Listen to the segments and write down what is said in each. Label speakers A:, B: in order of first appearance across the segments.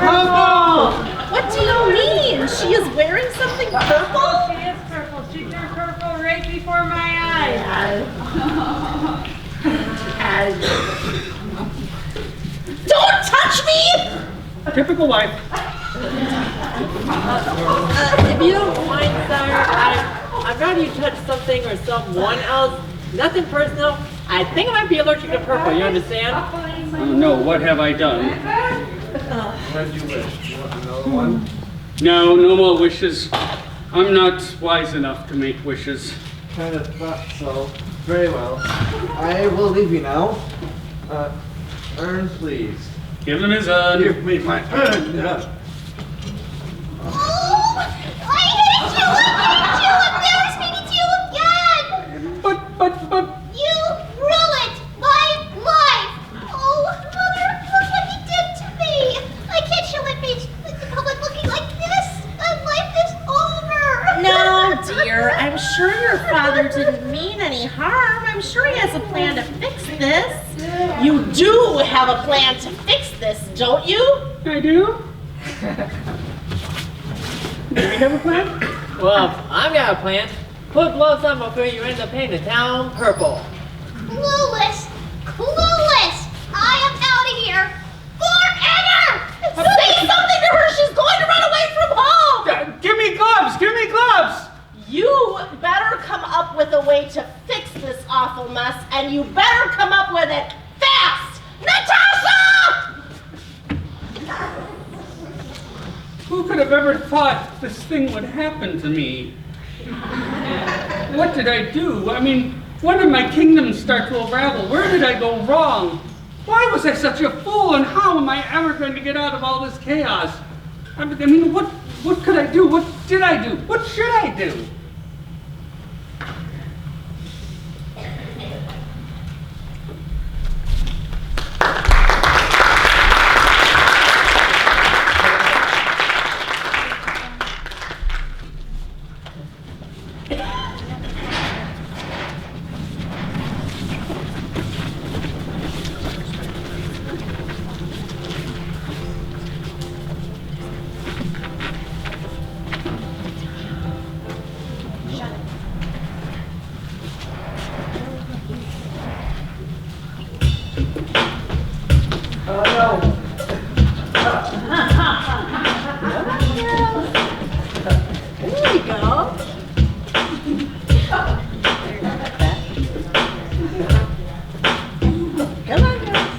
A: purple!
B: What do you mean? She is wearing something purple?
A: She is purple. She turned purple right before my eyes.
B: Don't touch me!
C: Typical wife.
D: If you don't mind, sire, I'd rather you touch something or someone else. Nothing personal. I think I might be allergic to purple, you understand?
C: Oh, no, what have I done?
E: What did you wish? You want another one?
C: No, no more wishes. I'm not wise enough to make wishes.
E: Kind of thought so. Very well. I will leave you now. Urn, please.
C: Give him his urn.
E: Give me my urn.
F: Oh, I hate you! Embarrass me to you again!
C: But.
F: You ruined my life! Oh, Mother, look what he did to me! I can't show my face in the public looking like this! My life is over!
B: No, dear. I'm sure your father didn't mean any harm. I'm sure he has a plan to fix this. You do have a plan to fix this, don't you?
C: I do? Do we have a plan?
D: Well, I've got a plan. Put gloves on before you end up painting the town purple.
F: Clueless! Clueless! I am out of here! Forever!
B: Say something to her. She's going to run away from home.
C: Give me gloves! Give me gloves!
B: You better come up with a way to fix this awful mess, and you better come up with it fast! Natasha!
C: Who could have ever thought this thing would happen to me? What did I do? I mean, when did my kingdom start to unravel? Where did I go wrong? Why was I such a fool, and how am I ever going to get out of all this chaos? I mean, what could I do? What did I do? What should I do?
B: There we go. Come on, girls.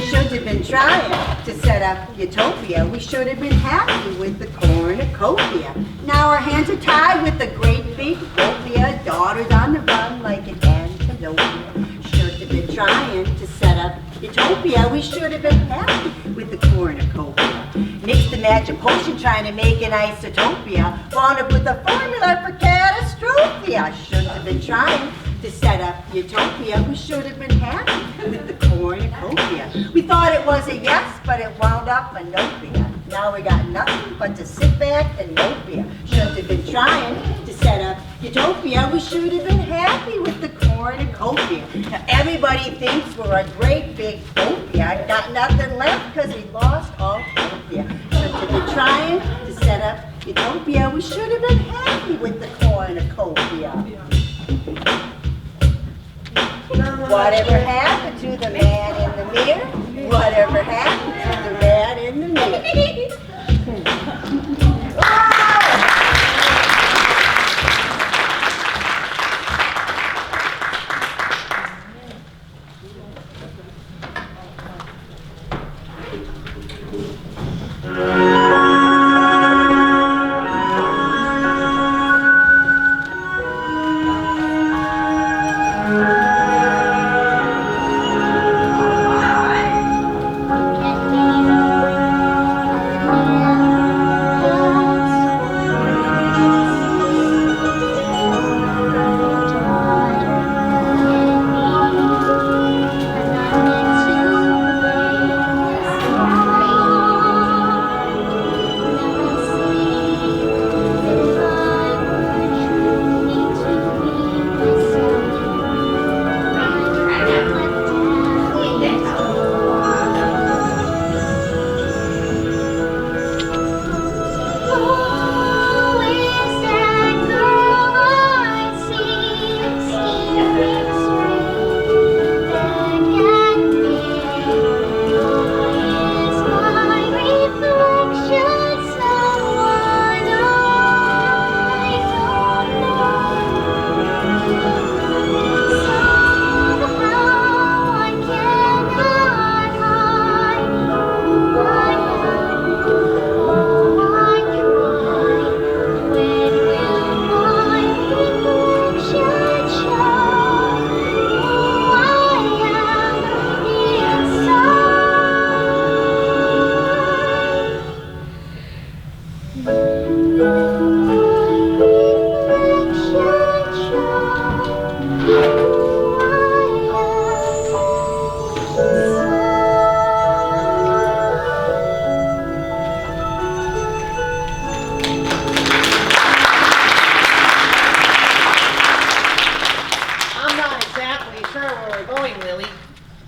G: Should have been trying to set up Utopia. We should have been happy with the cornucopia. Now our hands are tied with the great big utopia. Daughters on the run like an antelope. Should have been trying to set up Utopia. We should have been happy with the cornucopia. Mix the magic potion trying to make an isotopia. Wound up with a formula for catastrophia. Should have been trying to set up Utopia. We should have been happy with the cornucopia. We thought it was a yes, but it wound up a nopia. Now we got nothing but to sit back and nopia. Should have been trying to set up Utopia. We should have been happy with the cornucopia. Now everybody thinks we're a great big utopia. I got nothing left because we lost all utopia. Should have been trying to set up Utopia. We should have been happy with the cornucopia. Whatever happened to the man in the mirror? Whatever happened to the man in the mirror?
F: Get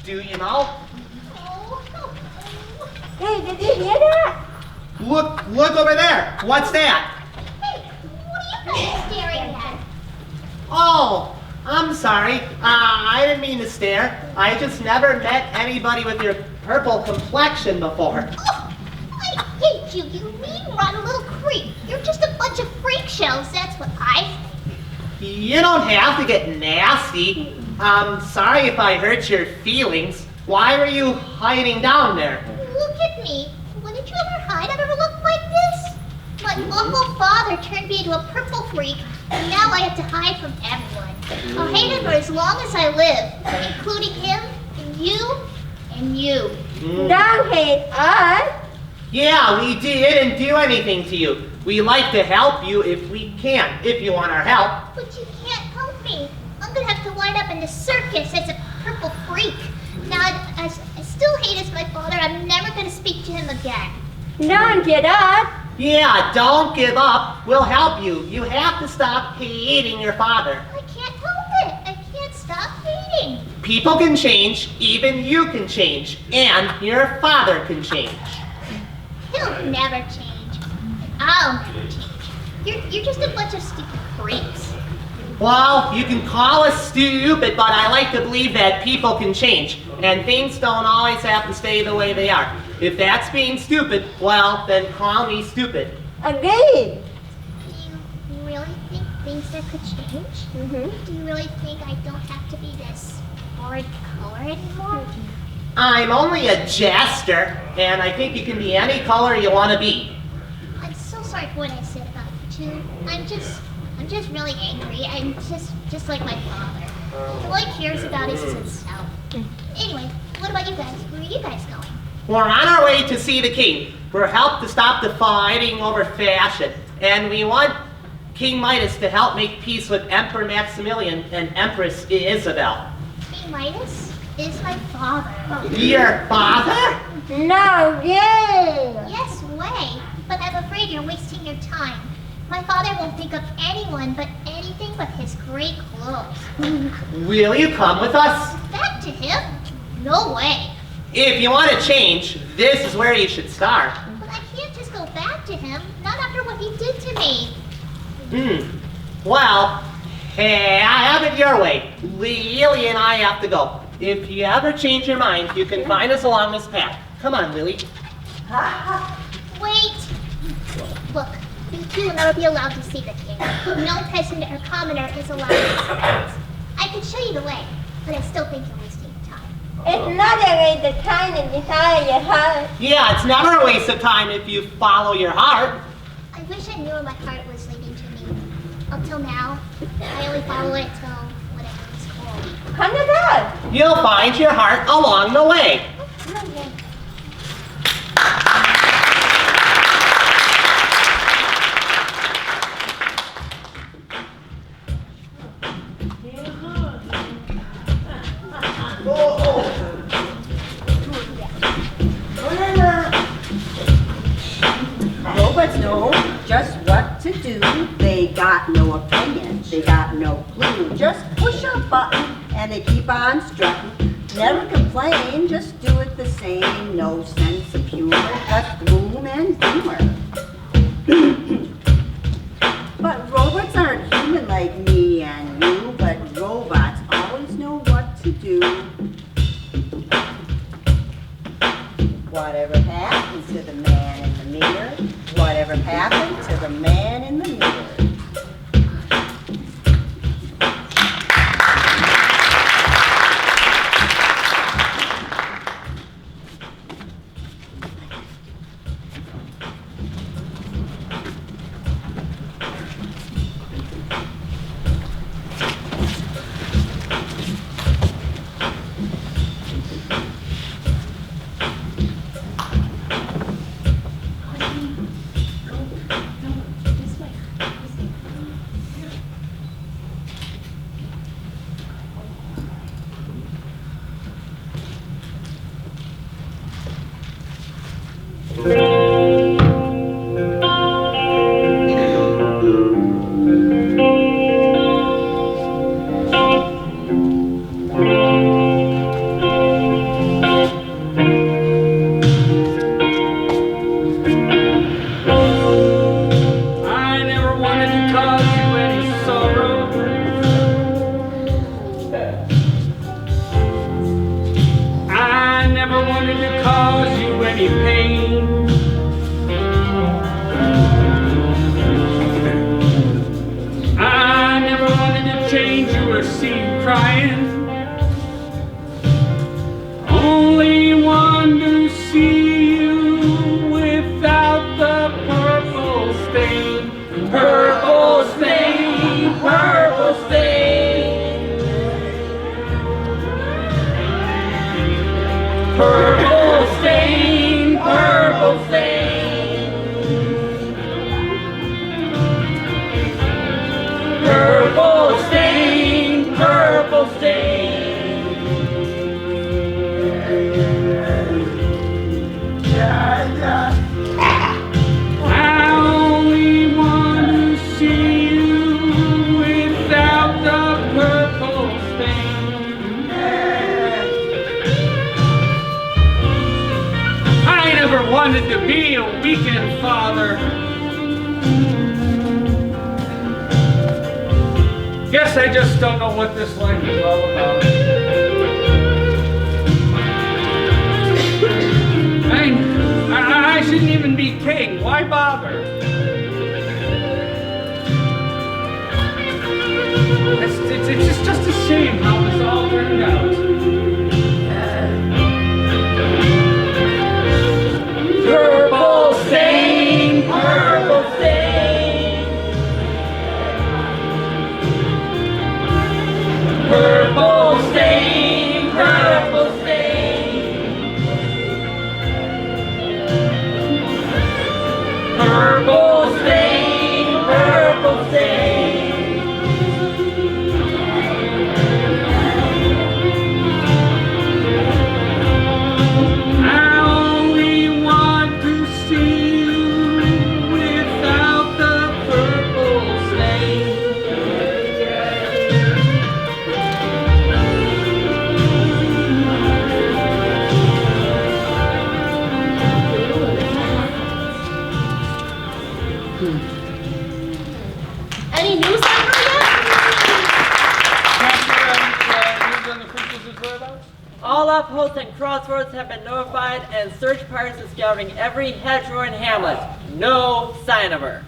H: Do you know?
F: Hey, did you hear that?
H: Look over there. What's that?
F: Hey, what are you guys staring at?
H: Oh, I'm sorry. I didn't mean to stare. I just never met anybody with your purple complexion before.
F: Oh, I hate you, you mean rotten little creep. You're just a bunch of freak shows, that's what I think.
H: You don't have to get nasty. I'm sorry if I hurt your feelings. Why were you hiding down there?
F: Look at me. Wouldn't you ever hide? I've ever looked like this? My awful father turned me into a purple freak, and now I have to hide from everyone. I'll hate him for as long as I live, including him, and you, and you.
I: Don't hate us.
H: Yeah, we didn't do anything to you. We like to help you if we can, if you want our help.
F: But you can't help me. I'm gonna have to wind up in the circus as a purple freak. Now, I still hate as my father. I'm never gonna speak to him again.
I: Don't get up.
H: Yeah, don't give up. We'll help you. You have to stop hating your father.
F: I can't help it. I can't stop hating.
H: People can change, even you can change, and your father can change.
F: He'll never change. And I'll never change. You're just a bunch of stupid freaks.
H: Well, you can call us stupid, but I like to believe that people can change, and things don't always have to stay the way they are. If that's being stupid, well, then call me stupid.
I: Agreed.
F: Do you really think things that could change?
I: Mm-hmm.
F: Do you really think I don't have to be this horrid color anymore?
H: I'm only a jester, and I think you can be any color you want to be.
F: I'm so sorry for what I said about you two. I'm just really angry. I'm just like my father. All he cares about is himself. Anyway, what about you guys? Where are you guys going?
H: We're on our way to see the king. We're helped to stop the fighting over fashion, and we want King Midas to help make peace with Emperor Maximilian and Empress Isabel.
F: King Midas is my father.
H: Your father?
I: No, yeah.
F: Yes, way. But I'm afraid you're wasting your time. My father won't think of anyone but anything but his great clothes.
H: Will you come with us?
F: Back to him? No way.
H: If you want to change, this is where you should start.
F: But I can't just go back to him, not after what he did to me.
H: Well, have it your way. Lily and I have to go. If you ever change your mind, you can find us along this path. Come on, Lily.
F: Wait. Look, you two will never be allowed to see the king. No peasant or commoner is allowed to see it. I can show you the way, but I still think you're wasting your time.
I: It's not a waste of time if you follow your heart.
H: Yeah, it's never a waste of time if you follow your heart.
F: I wish I knew where my heart was leading to me. Until now, I only follow it till whatever it's called.
I: Come to us.
H: You'll find your heart along the way.
F: Okay.
G: Robots know just what to do. They got no opinion. They got no clue. Just push a button and they keep on strutting. Never complain, just do it the same. No sense of humor, just gloom and humor. But robots aren't human like me and you. But robots always know what to do. Whatever happened to the man in the mirror? Whatever happened to the man in the mirror?
C: wanted to cause you any pain. I never wanted to change you or see you crying. Only want to see you without the purple stain. Purple stain, purple stain. Purple stain, purple stain. Purple stain, purple stain. I only want to see you without the purple stain. I never wanted to be a weekend father. Guess I just don't know what this life is all about. I shouldn't even be king. Why bother? It's just a shame how this all turned out. Purple stain, purple stain. Purple stain, purple stain. Purple stain, purple stain. I only want to see you without the purple stain.
B: Any news on her yet?
C: News on the princess's whereabouts?
D: All outposts and crossroads have been notified, and search parties are scouring every hedgerow and hamlet. No sign of her.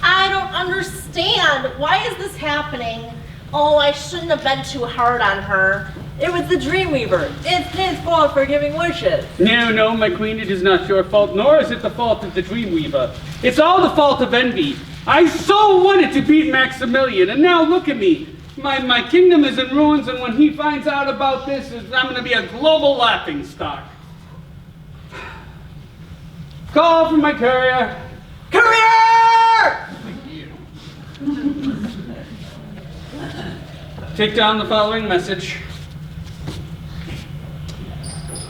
B: I don't understand. Why is this happening? Oh, I shouldn't have been too hard on her.
D: It was the Dreamweaver. It's his fault for giving wishes.
C: No, my queen, it is not your fault, nor is it the fault of the Dreamweaver. It's all the fault of envy. I so wanted to beat Maximilian, and now look at me. My kingdom is in ruins, and when he finds out about this, I'm going to be a global laughingstock. Call from my courier.
D: Courier!
C: Take down the following message.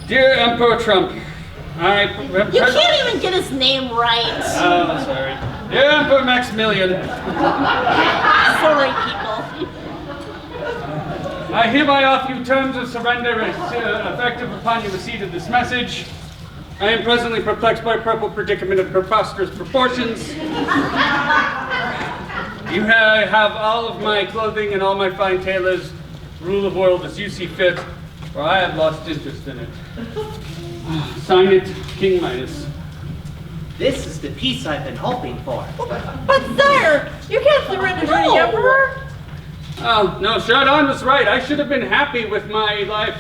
C: Dear Emperor Trump,
B: You can't even get his name right.
C: Oh, sorry. Dear Emperor Maximilian,
B: Sorry, people.
C: I hereby offer you terms of surrender effective upon your receipt of this message. I am presently perplexed by a purple predicament of preposterous proportions. You have all of my clothing and all my fine tailors. Rule the world as you see fit, for I have lost interest in it. Sign it, King Midas.
H: This is the peace I've been hoping for.
D: But sire, you can't surrender to the Emperor.
C: Oh, no, Chardon was right. I should have been happy with my life.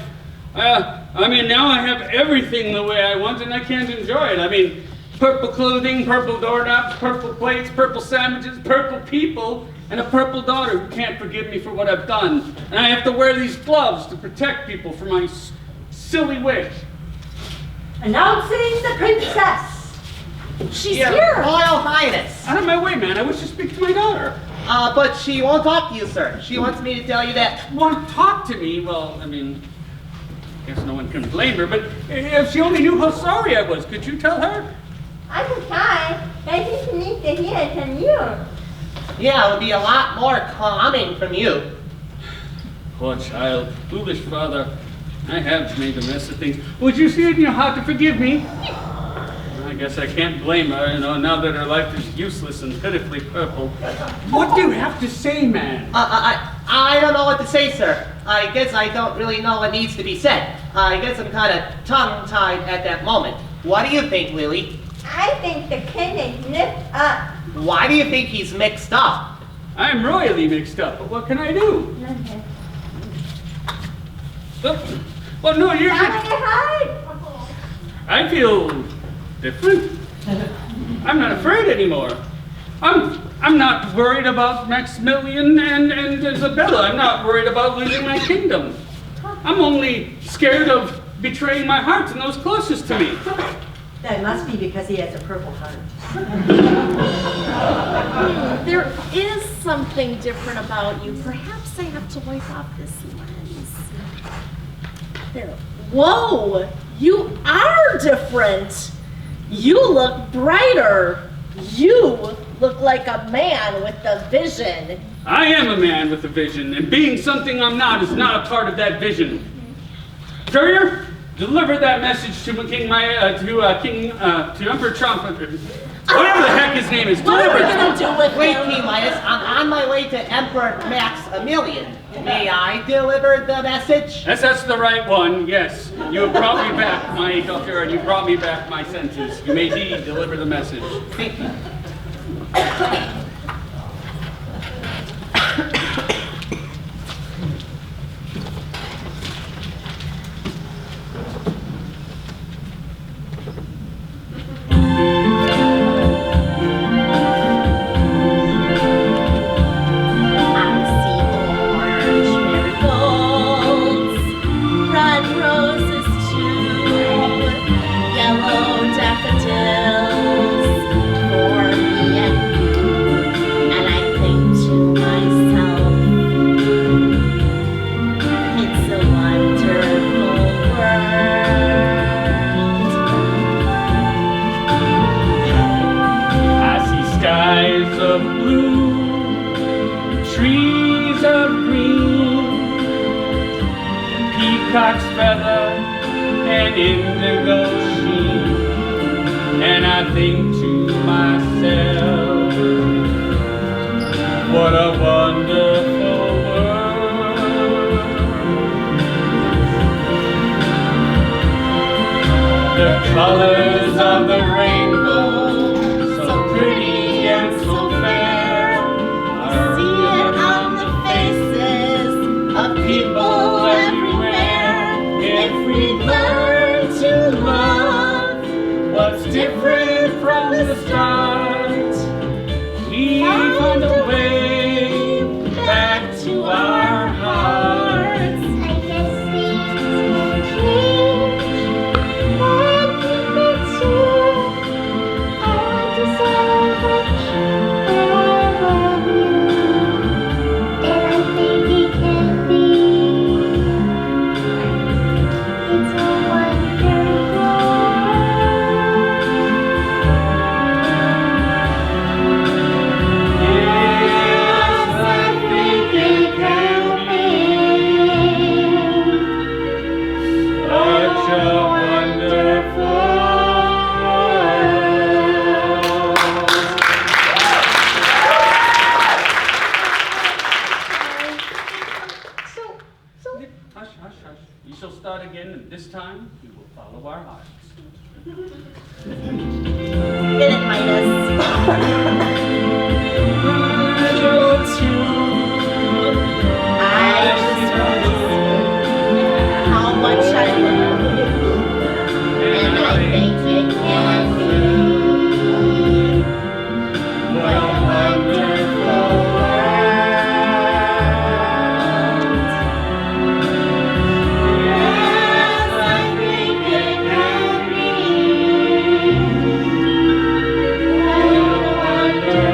C: I mean, now I have everything the way I want, and I can't enjoy it. I mean, purple clothing, purple doorknobs, purple plates, purple sandwiches, purple people, and a purple daughter who can't forgive me for what I've done. And I have to wear these gloves to protect people from my silly wish.
G: Announcing the princess.
B: She's
H: Your
B: here.
H: Royal Highness.
C: Out of my way, man. I wish to speak to my daughter.
H: But she won't talk to you, sir. She wants me to tell you that.
C: Won't talk to me? Well, I mean, I guess no one can blame her, but if she only knew how sorry I was, could you tell her?
I: I can try. I just need to hear it from you.
H: Yeah, it would be a lot more calming from you.
C: Poor child, foolish father. I have made a mess of things. Would you see it in your heart to forgive me? I guess I can't blame her, now that her life is useless and pitifully purple. What do you have to say, man?
H: I don't know what to say, sir. I guess I don't really know what needs to be said. I guess I'm kind of tongue-tied at that moment. What do you think, Lily?
I: I think the kid is mixed up.
H: Why do you think he's mixed up?
C: I'm royally mixed up, but what can I do? Well, no, you're... I feel different. I'm not afraid anymore. I'm not worried about Maximilian and Isabella. I'm not worried about losing my kingdom. I'm only scared of betraying my heart and those closest to me.
G: That must be because he has a purple heart.
B: There is something different about you. Perhaps I have to wipe off this lens. There. Whoa! You are different. You look brighter. You look like a man with a vision.
C: I am a man with a vision, and being something I'm not is not a part of that vision. Courier, deliver that message to Emperor Trump. Whatever the heck his name is.
B: What are we
C: Deliver it.
B: gonna do with
H: Wait,
B: him?
H: King Midas, I'm on my way to Emperor Maximilian. May I deliver the message?
C: That's the right one, yes. You have brought me back, my doctor, and you brought me back my senses. You may indeed deliver the message.
H: Thank you.
C: Peacock's feather and indigo sheen, and I think to myself, what a wonderful world. The colors of the rainbow, so pretty and so fair, I see it on the faces of people everywhere. If we learn to love what's different from the start, we find a way back to our hearts.
F: I guess things will change, but it's you. I want to say how much I love you, and I think it can be. It's a wonderful
C: Yes, I think it can be such a wonderful world. Hush, hush, hush. You shall start again, and this time we will follow our hearts.
B: Get it, Midas. I just want to say how much I love you, and I think it can be what a wonderful world. Yes, I think it can be what a wonderful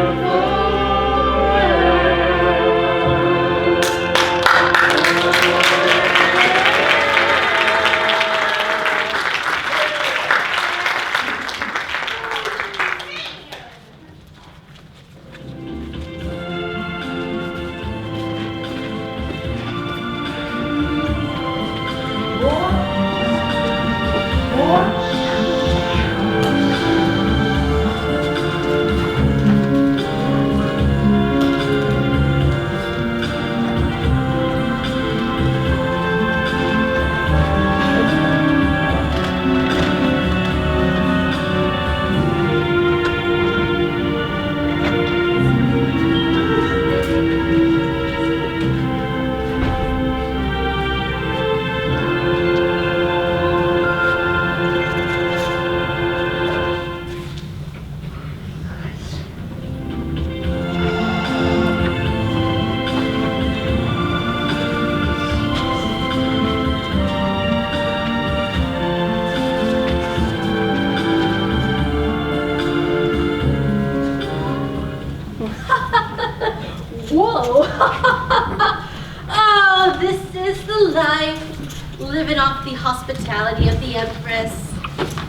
B: the hospitality of the Empress.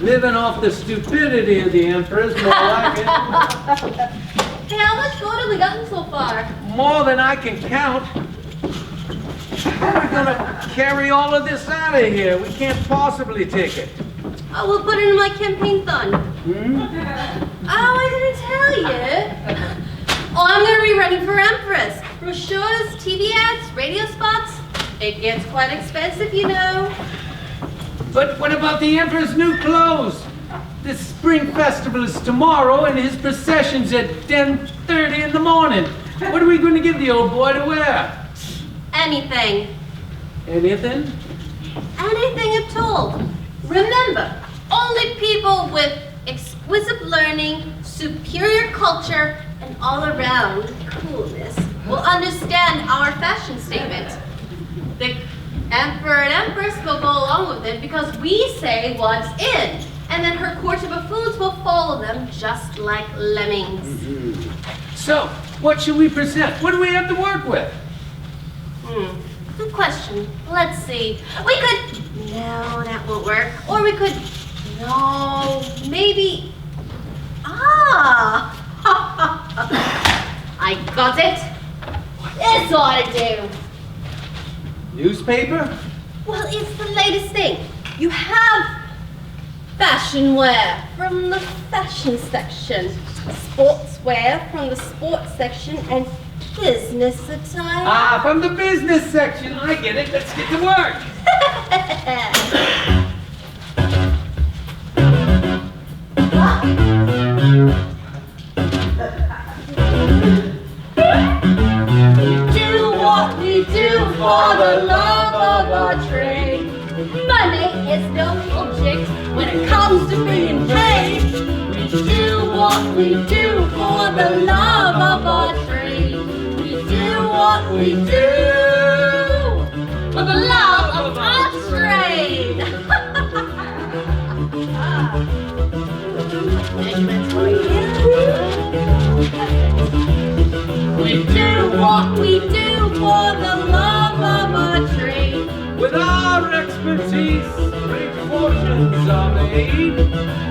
J: Living off the stupidity of the Empress, more like it.
B: Hey, how much gold have we gotten so far?
J: More than I can count. How are we gonna carry all of this out of here? We can't possibly take it.
B: Oh, we'll put it in my campaign fund. Oh, I didn't tell you. Oh, I'm gonna be running for Empress. Brochures, TV ads, radio spots. It gets quite expensive, you know.
J: But what about the Emperor's new clothes? The spring festival is tomorrow and his procession's at 10:30 in the morning. What are we going to give the old boy to wear?
B: Anything.
J: Anything?
B: Anything at all. Remember, only people with exquisite learning, superior culture, and all-around coolness will understand our fashion statement. The Emperor and Empress will go along with it because we say what's in, and then her court of buffoons will follow them just like lemmings.
J: So, what should we present? What do we have to work with?
B: Good question. Let's see. We could... No, that won't work. Or we could... No, maybe... Ah! I got it. This ought to do.
J: Newspaper?
B: Well, it's the latest thing. You have fashion wear from the fashion section, sportswear from the sports section, and business attire.
J: Ah, from the business section. I get it. Let's get to work.
B: We do for the love of our trade. Money is no object when it comes to being paid. We do what we do for the love of our trade. We do what we do for the love of our trade. We do what we do for the love of our trade.
J: With our expertise, great fortunes are made.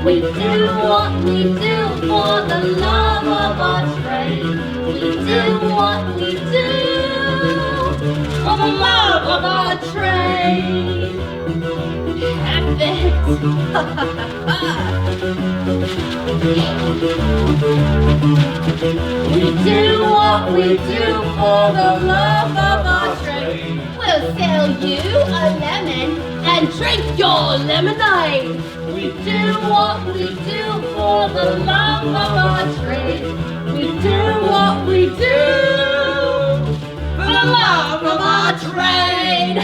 B: We do what we do for the love of our trade. We do what we do for the love of our trade. Perfect. We do what we do for the love of our trade. We'll sell you a lemon and drink your lemonade. We do what we do for the love of our trade. We do what we do for the love of our trade.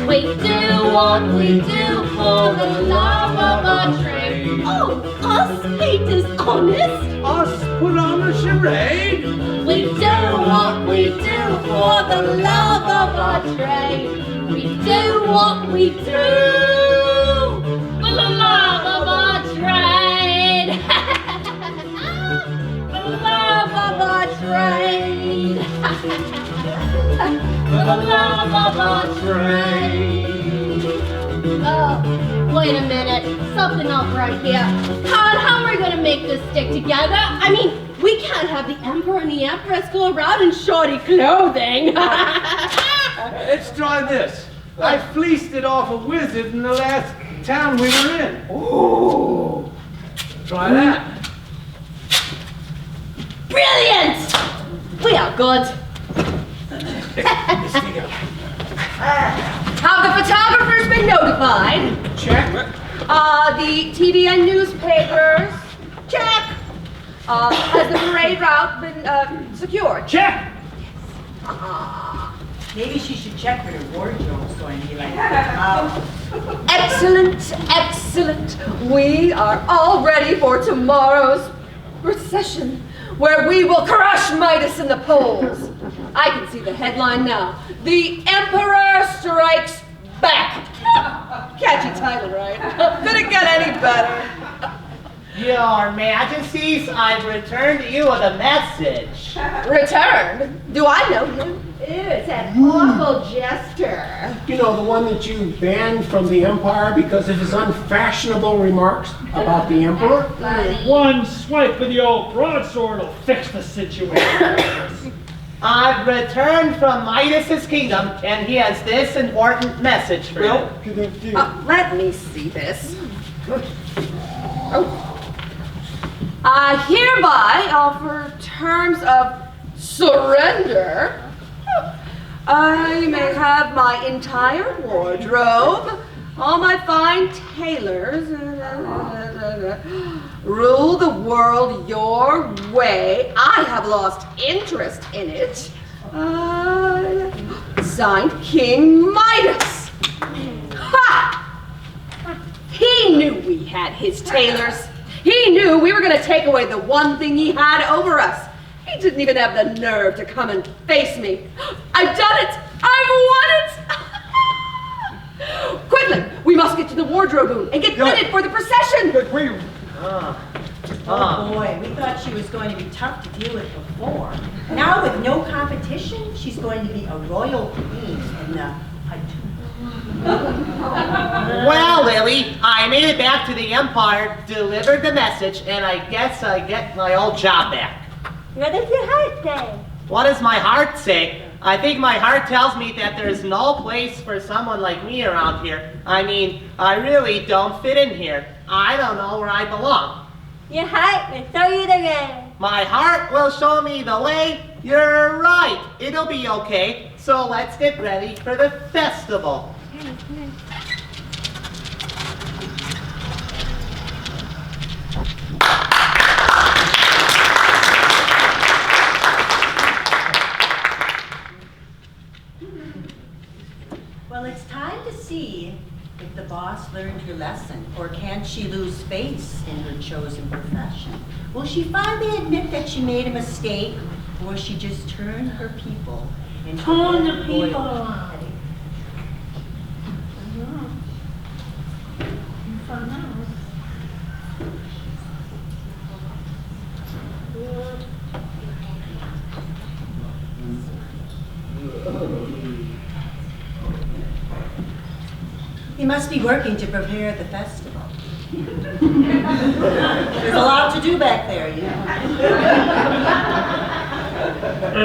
B: We do what we do for the love of our trade. Oh, us hate is honest.
J: Us put on a charade.
B: We do what we do for the love of our trade. We do what we do for the love of our trade. For the love of our trade. For the love of our trade. Oh, wait a minute. Something up right here. Todd, how are we going to make this stick together? I mean, we can't have the Emperor and the Empress go around in shorty clothing.
J: Let's try this. I fleeced it off a wizard in the last town we were in. Ooh. Try that.
B: Brilliant! We are good. Have the photographers been notified?
J: Check.
B: The TV and newspapers? Check. Has the parade route been secured?
J: Check.
G: Maybe she should check for the wardrobe so I need like
B: Excellent, excellent. We are all ready for tomorrow's procession, where we will crush Midas in the polls. I can see the headline now. The Emperor Strikes Back. Catchy title, right? Could it get any better?
H: Your Majesties, I've returned you with a message.
B: Return? Do I know him? Ew, it's that awful jester.
K: You know, the one that you banned from the Empire because of his unfashionable remarks about the Emperor?
L: One swipe of the old broadsword will fix the situation.
H: I've returned from Midas's kingdom, and he has this important message for you.
B: Let me see this. I hereby offer terms of surrender. I may have my entire wardrobe, all my fine tailors, rule the world your way. I have lost interest in it. Signed, King Midas. Ha! He knew we had his tailors. He knew we were going to take away the one thing he had over us. He didn't even have the nerve to come and face me. I've done it! I've won it! Quickly, we must get to the wardrobe room and get fitted for the procession.
G: Oh boy, we thought she was going to be tough to deal with before. Now with no competition, she's going to be a royal queen in the
H: Well, Lily, I made it back to the Empire, delivered the message, and I guess I get my old job back.
I: What does your heart say?
H: What does my heart say? I think my heart tells me that there's no place for someone like me around here. I mean, I really don't fit in here. I don't know where I belong.
I: Your heart will show you the way.
H: My heart will show me the way? You're right. It'll be okay. So let's get ready for the festival.
G: Well, it's time to see if the boss learned her lesson, or can she lose face in her chosen profession? Will she finally admit that she made a mistake, or will she just turn her people into
I: Turn the
G: loyal?
I: people around.
G: He must be working to prepare the festival. There's a lot to do back there, you know. What do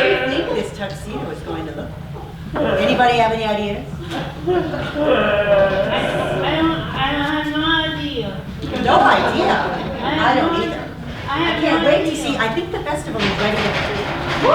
G: you think this tuxedo is going to look like? Anybody have any ideas?
I: I don't have no idea.
G: No idea? I don't either. I can't wait to see. I think the festival is ready to... Woo!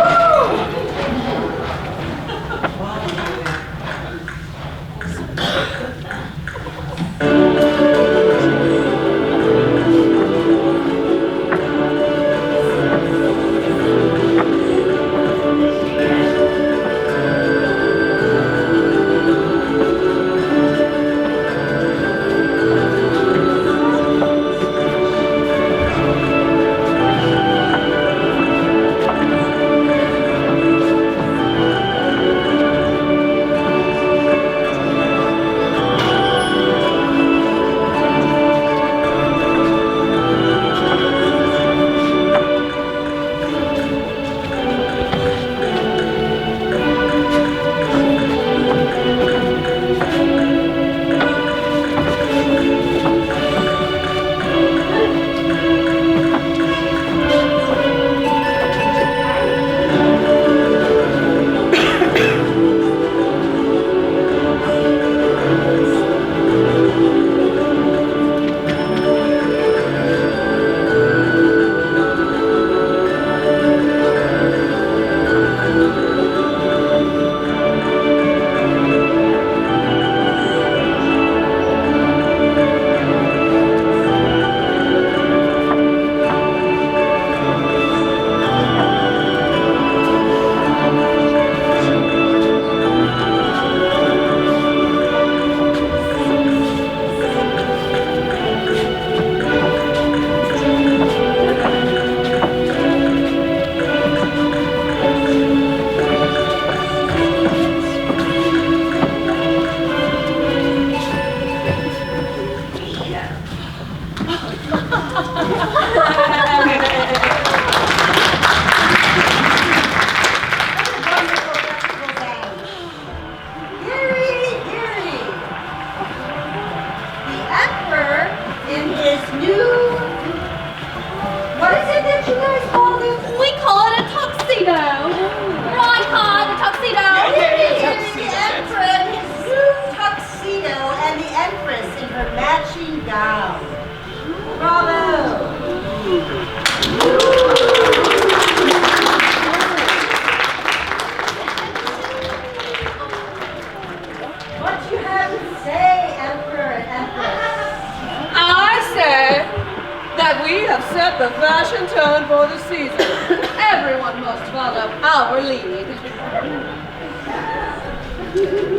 B: our lead.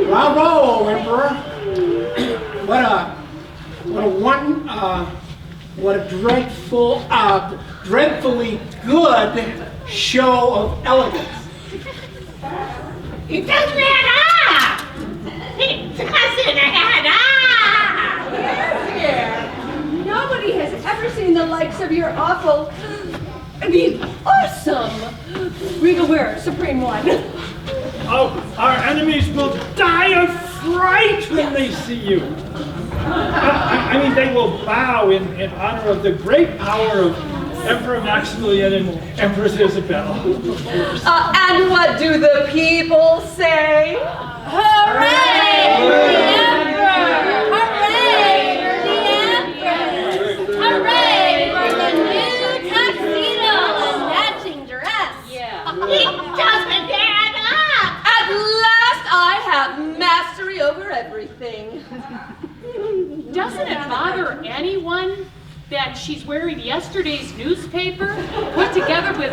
K: Bravo, Emperor. What a dreadfully good show of elegance.
A: It doesn't add up! It doesn't add up!
M: Here. Nobody has ever seen the likes of your awful, awesome regal wearer, Supreme One.
L: Oh, our enemies will die of fright when they see you. I mean, they will bow in honor of the great power of Emperor Maximilian and Empress Isabel.
B: And what do the people say?
M: Hooray for the Emperor! Hooray for the Empress! Hooray for the new tuxedo and matching dress!
A: It doesn't add up!
B: At last I have mastery over everything.
N: Doesn't it bother anyone that she's wearing yesterday's newspaper put together with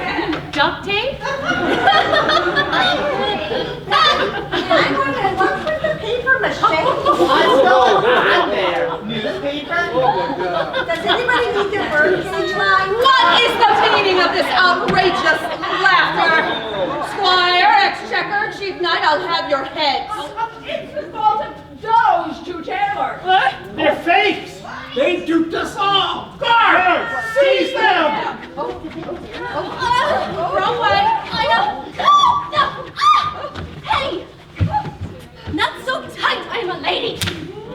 N: duct tape?
G: I'm going to look for the paper mache.
H: What's going on there? Newspaper?
G: Does anybody need their birdcage line?
B: What is the meaning of this outrageous laughter? Squire, Exchequer, Chief Knight, I'll have your heads.
M: It's the fault of those two tailors.
L: They're fakes!
K: They duped us all.
L: Guard! Seize them!
B: Wrong way.
M: No! Hey! Not so tight, I'm a lady.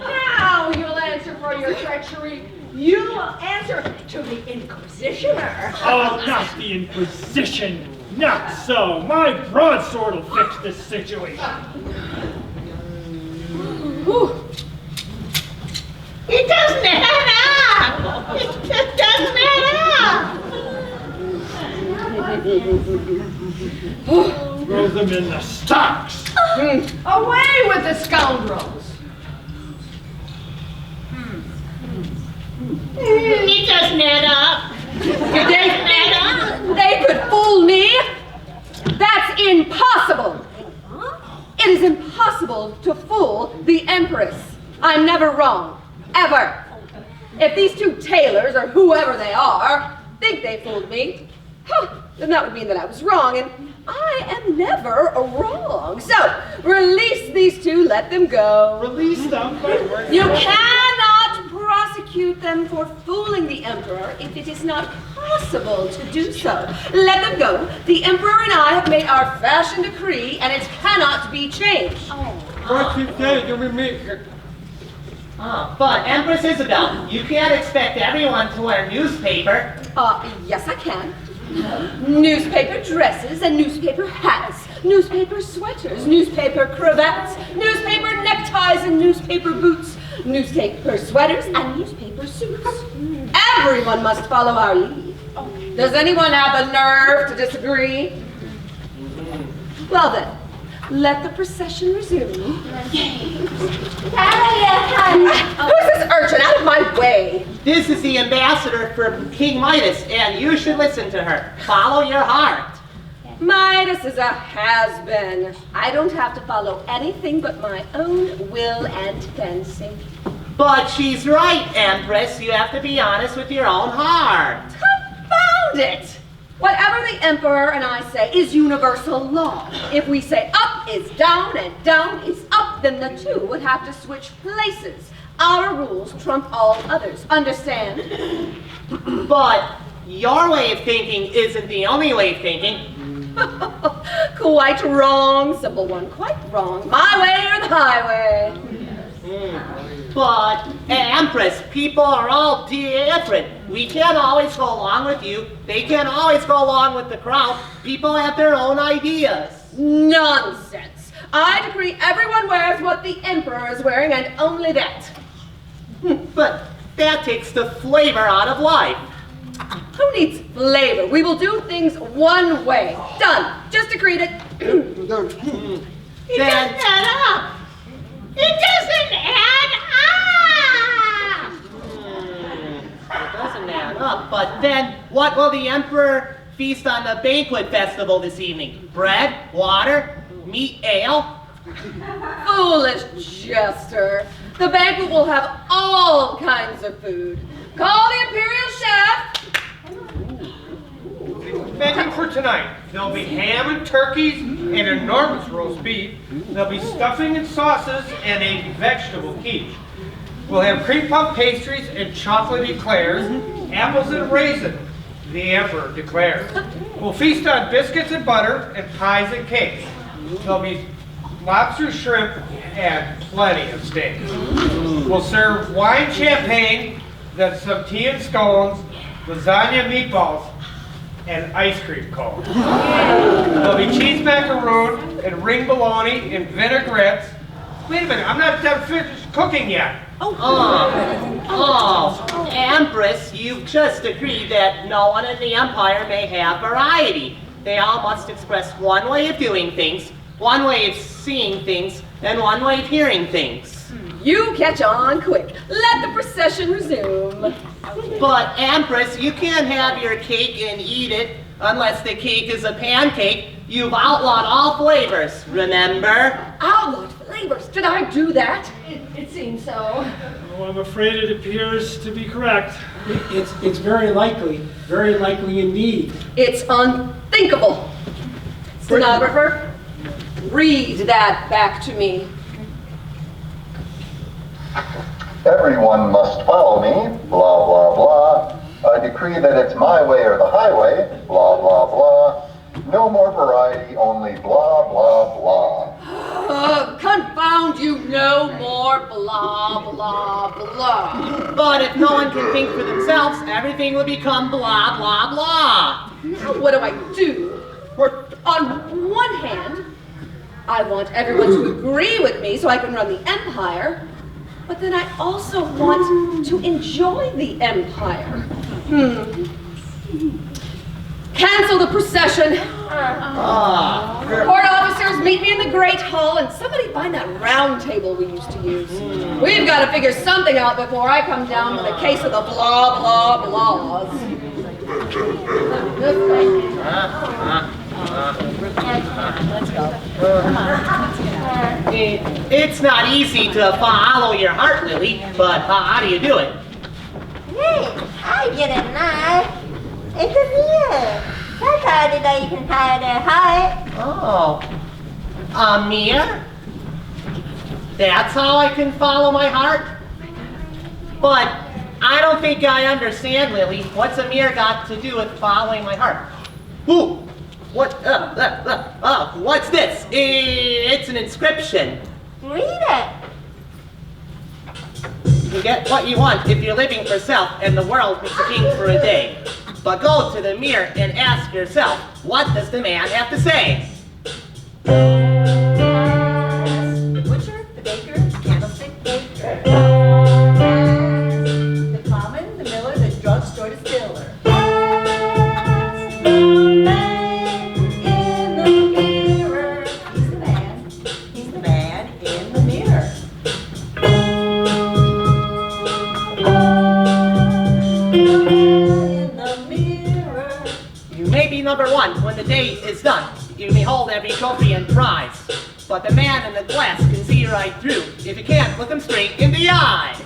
M: Now you'll answer for your treachery. You will answer to the Inquisitioner.
L: Oh, not the Inquisition! Not so! My broadsword will fix this situation.
A: It doesn't add up! It just doesn't add up!
L: Throw them in the stocks!
M: Away with the scoundrels.
A: It doesn't add up! It doesn't add up!
B: They could fool me. That's impossible. It is impossible to fool the Empress. I'm never wrong. Ever. If these two tailors, or whoever they are, think they fooled me, then that would mean that I was wrong, and I am never wrong. So, release these two, let them go.
L: Release them by working.
B: You cannot prosecute them for fooling the Emperor if it is not possible to do so. Let them go. The Emperor and I have made our fashion decree, and it cannot be changed.
K: What you say, you make
H: But Empress Isabel, you can't expect everyone to wear newspaper.
B: Yes, I can. Newspaper dresses and newspaper hats, newspaper sweaters, newspaper cravats, newspaper neckties and newspaper boots, newspaper sweaters and newspaper suits. Everyone must follow our lead. Does anyone have the nerve to disagree? Well then, let the procession resume. Who's this urchin? Out of my way!
H: This is the ambassador for King Midas, and you should listen to her. Follow your heart.
B: Midas is a has-been. I don't have to follow anything but my own will and fancy.
H: But she's right, Empress. You have to be honest with your own heart.
B: Confound it! Whatever the Emperor and I say is universal law. If we say up is down and down is up, then the two would have to switch places. Our rules trump all others. Understand?
H: But your way of thinking isn't the only way of thinking.
B: Quite wrong, simple one. Quite wrong. My way or the highway.
H: But, Empress, people are all different. We can't always go along with you. They can't always go along with the crowd. People have their own ideas.
B: Nonsense. I decree everyone wears what the Emperor is wearing and only that.
H: But that takes the flavor out of life.
B: Who needs flavor? We will do things one way. Done. Just agreed it.
A: It doesn't add up! It doesn't add up!
H: It doesn't add up. But then, what will the Emperor feast on the banquet festival this evening. Bread, water, meat, ale.
M: Foolish jester. The banquet will have all kinds of food. Call the Imperial Chef.
O: Menu for tonight. There'll be ham and turkeys and enormous roast beef. There'll be stuffing and sauces and a vegetable quiche. We'll have cream puff pastries and chocolate eclairs, apples and raisins, the emperor declares. We'll feast on biscuits and butter and pies and cakes. There'll be lobster, shrimp, and plenty of steak. We'll serve wine champagne, then some tea and scones, lasagna meatballs, and ice cream cones. There'll be cheese macaroon and ring bologna and vinaigrettes. Wait a minute, I'm not done finished cooking yet.
H: Empress, you've just agreed that no one in the Empire may have variety. They all must express one way of doing things, one way of seeing things, and one way of hearing things.
M: You catch on quick. Let the procession resume.
H: But Empress, you can't have your cake and eat it unless the cake is a pancake. You've outlawed all flavors, remember?
M: Outlawed flavors? Did I do that? It seems so.
L: Oh, I'm afraid it appears to be correct.
K: It's very likely indeed.
M: It's unthinkable. Stenographer, read that back to me.
P: Everyone must follow me, blah, blah, blah. I decree that it's my way or the highway, blah, blah, blah. No more variety, only blah, blah, blah.
M: Confound you, no more blah, blah, blah.
H: But if no one can think for themselves, everything will become blah, blah, blah.
M: Now what do? On one hand, I want everyone to agree with me so I can run the empire, but then I also want to enjoy the empire. Cancel the procession. Court officers, meet me in the Great Hall, and somebody find that round table we used to use. We've got to figure something out before I come down with a case of the blah, blah, blahs.
H: Let's go. It's not easy to follow your heart, Lily, but how do you do it?
I: Hey, I get it now. It's a mirror. That's how they can hide their heart.
H: Oh, a mirror? That's how I can follow my heart? But I don't think I understand, Lily. What's a mirror got to do with following my heart? Ooh, what's this? It's an inscription.
I: Read it.
H: You get what you want if you're living for self and the world is the king for a day. But go to the mirror and ask yourself, what does the man have to say?
G: The butcher, the baker, the candlestick maker. The plowman, the miller, the drugstore distiller. The man in the mirror. He's the man. He's the man in the mirror.
H: You may be number one when the day is done. You may hold every trophy and prize. But the man in the glass can see right through. If you can't, look him straight in the eyes.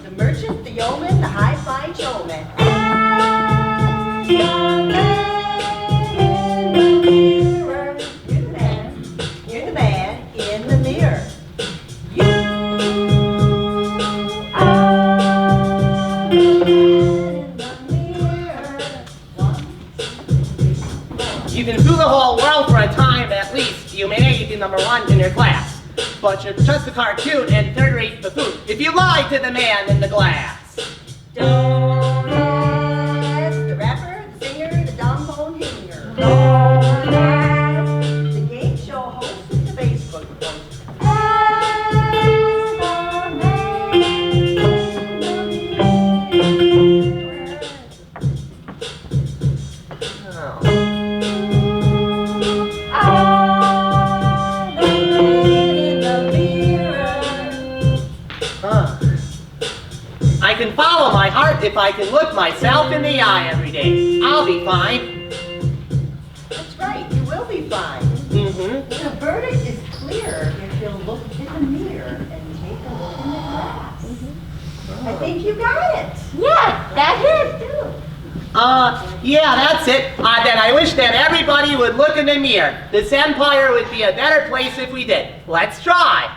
G: The merchant, the yeoman, the high-flying showman. You're the man in the mirror. You are the man in the mirror.
H: You can fool the whole world for a time at least. You may be number one in your class. But you're just a cartoon and third-rate buffoon if you lie to the man in the glass.
G: Don't ask the rapper, the singer, the dombone hinger. Don't ask the game show host with the Facebook post. Ask the man in the mirror.
H: I can follow my heart if I can look myself in the eye every day. I'll be fine.
G: That's right, you will be fine.
H: Mm-hmm.
G: The verdict is clear if you'll look in the mirror and take a look in the glass. I think you got it.
I: Yeah, that's it too.
H: Yeah, that's it. Then I wish that everybody would look in the mirror. This empire would be a better place if we did. Let's try.